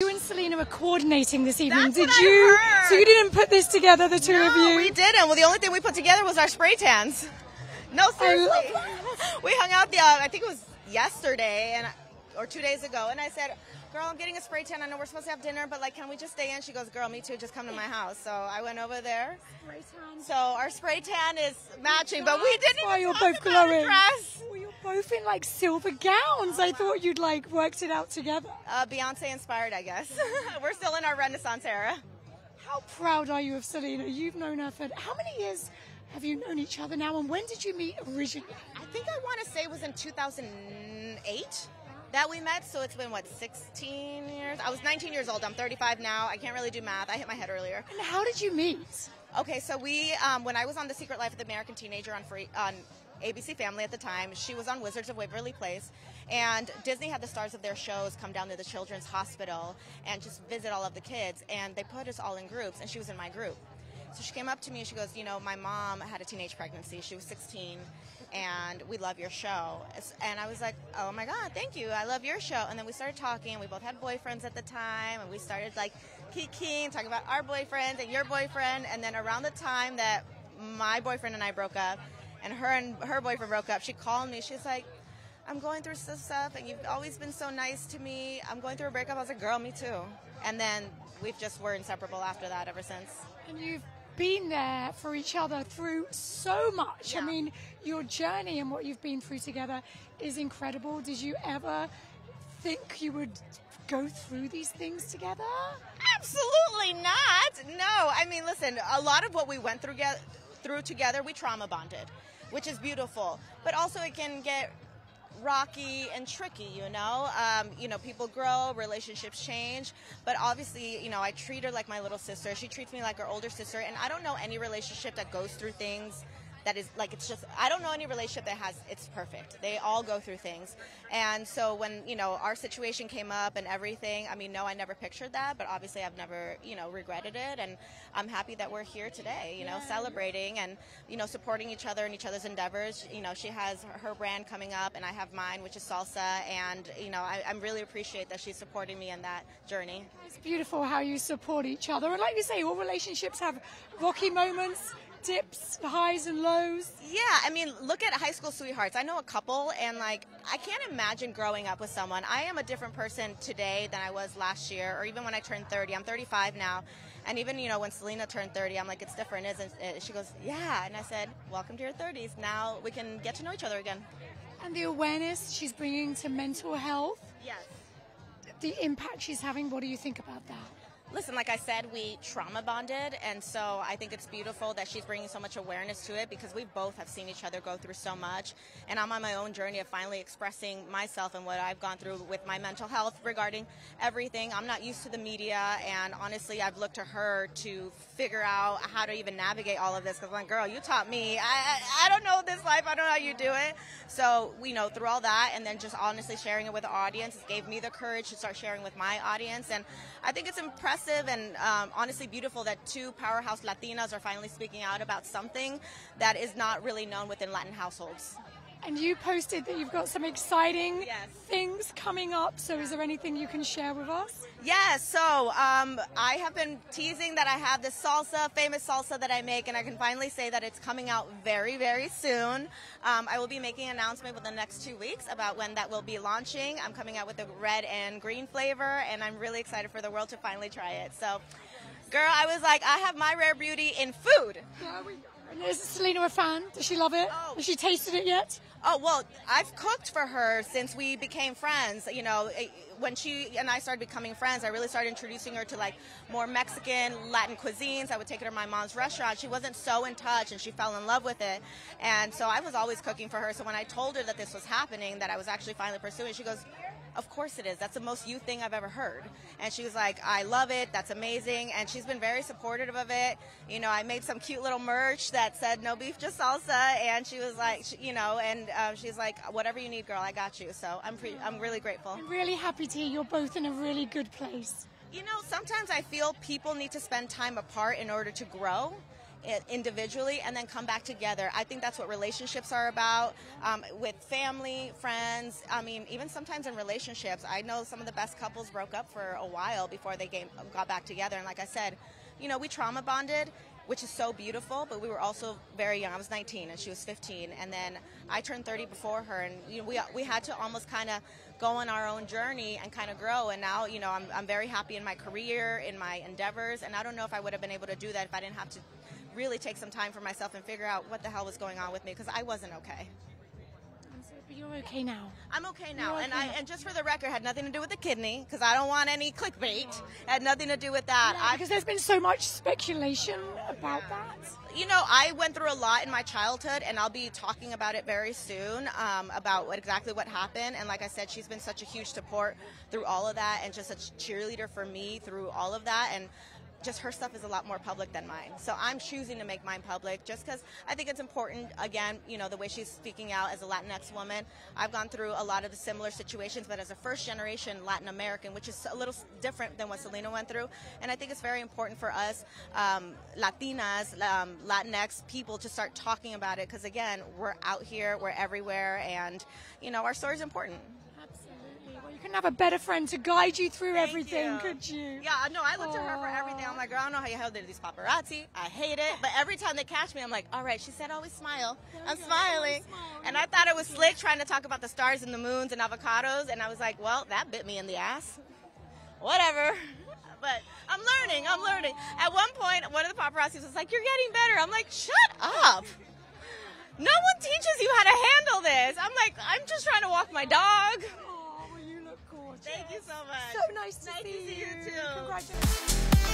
You and Selena were coordinating this evening. That's Did what you? I heard. So you didn't put this together, the two of you? No, we didn't. Well, the only thing we put together was our spray tans. No, seriously. We hung out I think it was yesterday or 2 days ago, and I said, girl, I'm getting a spray tan. I know we're supposed to have dinner, but like, can we just stay in? She goes, girl, me too. Just come to my house. So I went over there. Spray tan. So our spray tan is matching, but we didn't why even you're talk both about glowing. a dress. Well, you're both in like silver gowns. I thought you'd like worked it out together. Beyonce inspired, I guess. We're still in our Renaissance era. How proud are you of Selena? You've known her for how many years have you known each other now, and when did you meet originally? I think I want to say it was in 2008 that we met, so it's been, what, 16 years? I was 19 years old. I'm 35 now. I can't really do math. I hit my head earlier. And how did you meet? Okay, so we, when I was on The Secret Life of the American Teenager on ABC Family at the time, she was on Wizards of Waverly Place, and Disney had the stars of their shows come down to the Children's Hospital and just visit all of the kids, and they put us all in groups, and she was in my group. So she came up to me and she goes, you know, my mom had a teenage pregnancy. She was 16, and we love your show. And I was like, oh my God, thank you. I love your show. And then we started talking. We both had boyfriends at the time, and we started like kikiing, talking about our boyfriends and your boyfriend. And then around the time that my boyfriend and I broke up, and her boyfriend broke up, she called me. She's like, I'm going through some stuff, and you've always been so nice to me. I'm going through a breakup. I was like, girl, me too. And then we're inseparable after that ever since. And you've been there for each other through so much. Yeah. I mean, your journey and what you've been through together is incredible. Did you ever think you would go through these things together? Absolutely not. No. I mean, listen, a lot of what we went through together, we trauma bonded, which is beautiful. But also it can get rocky and tricky, you know. People grow, relationships change, but obviously, you know, I treat her like my little sister. She treats me like her older sister, and I don't know any relationship that goes through things that is like, I don't know any relationship that it's perfect. They all go through things. And so when, you know, our situation came up and everything, I mean, no, I never pictured that, but obviously I've never, you know, regretted it. And I'm happy that we're here today, you know, celebrating and, you know, supporting each other and each other's endeavors. You know, she has her brand coming up and I have mine, which is salsa. And, you know, I really appreciate that she's supporting me in that journey. It's beautiful how you support each other. And like you say, all relationships have rocky moments, dips, highs and lows. Yeah, I mean, look at high school sweethearts. I know a couple, and like, I can't imagine growing up with someone. I am a different person today than I was last year, or even when I turned 30. I'm 35 now, and even, you know, when Selena turned 30, I'm like, it's different, isn't it? She goes, yeah, and I said, welcome to your 30s. Now we can get to know each other again. And the awareness she's bringing to mental health, Yes. the impact she's having, what do you think about that? Listen, like I said, we trauma bonded, and so I think it's beautiful that she's bringing so much awareness to it because we both have seen each other go through so much, and I'm on my own journey of finally expressing myself and what I've gone through with my mental health regarding everything. I'm not used to the media, and honestly, I've looked to her to figure out how to even navigate all of this because I'm like, girl, you taught me. I don't know this life. I don't know how you do it. So, you know, through all that and then just honestly sharing it with the audience, it gave me the courage to start sharing with my audience, and I think it's impressive and honestly beautiful that two powerhouse Latinas are finally speaking out about something that is not really known within Latin households. And you posted that you've got some exciting Yes. things coming up. So is there anything you can share with us? Yes, so I have been teasing that I have this famous salsa that I make, and I can finally say that it's coming out very, very soon. I will be making an announcement within the next 2 weeks about when that will be launching. I'm coming out with a red and green flavor, and I'm really excited for the world to finally try it. So, girl, I was like, I have my rare beauty in food. Yeah, and is Selena a fan? Does she love it? Oh. Has she tasted it yet? Oh, well, I've cooked for her since we became friends. You know, when she and I started becoming friends, I really started introducing her to like more Mexican, Latin cuisines. I would take her to my mom's restaurant. She wasn't so in touch, and she fell in love with it. And so I was always cooking for her. So when I told her that this was happening, that I was actually finally pursuing, she goes, of course it is. That's the most you thing I've ever heard. And she was like, I love it. That's amazing. And she's been very supportive of it. You know, I made some cute little merch that said no beef, just salsa. And she was like, you know, and she's like, whatever you need, girl, I got you. So I'm really grateful. I'm really happy to hear you're both in a really good place. You know, sometimes I feel people need to spend time apart in order to grow. individually and then come back together. I think that's what relationships are about, with family, friends. I mean, even sometimes in relationships, I know some of the best couples broke up for a while before they got back together. And like I said, you know, we trauma bonded, which is so beautiful, but we were also very young. I was 19 and she was 15, and then I turned 30 before her, and you know, we had to almost kind of go on our own journey and kind of grow. And now, you know, I'm very happy in my career, in my endeavors, and I don't know if I would have been able to do that if I didn't have to really take some time for myself and figure out what the hell was going on with me, because I wasn't okay. But you're okay now. I'm okay now, Okay and just for the record, had nothing to do with the kidney, because I don't want any clickbait. It had nothing to do with that. Yeah, because there's been so much speculation about that. You know, I went through a lot in my childhood, and I'll be talking about it very soon, about exactly what happened. And like I said, she's been such a huge support through all of that, and just a cheerleader for me through all of that. And just her stuff is a lot more public than mine. So I'm choosing to make mine public just because I think it's important. Again, you know, the way she's speaking out as a Latinx woman. I've gone through a lot of the similar situations, but as a first generation Latin American, which is a little different than what Selena went through. And I think it's very important for us Latinas, Latinx people to start talking about it, because again, we're out here, we're everywhere, and you know, our story is important. You couldn't have a better friend to guide you through Thank everything, you. could you? Yeah, no, I look to her for everything. I'm like, girl, I don't know how you held it to these paparazzi. I hate it. But every time they catch me, I'm like, all right, she said always smile. I'm smiling. And I thought it was slick trying to talk about the stars and the moons and avocados. And I was like, well, that bit me in the ass. Whatever. But I'm learning. At one point, one of the paparazzis was like, you're getting better. I'm like, shut up. No one teaches you how to handle this. I'm like, I'm just trying to walk my dog. Oh, well, you look gorgeous. Thank you so much. So nice to see you you. too. Congratulations.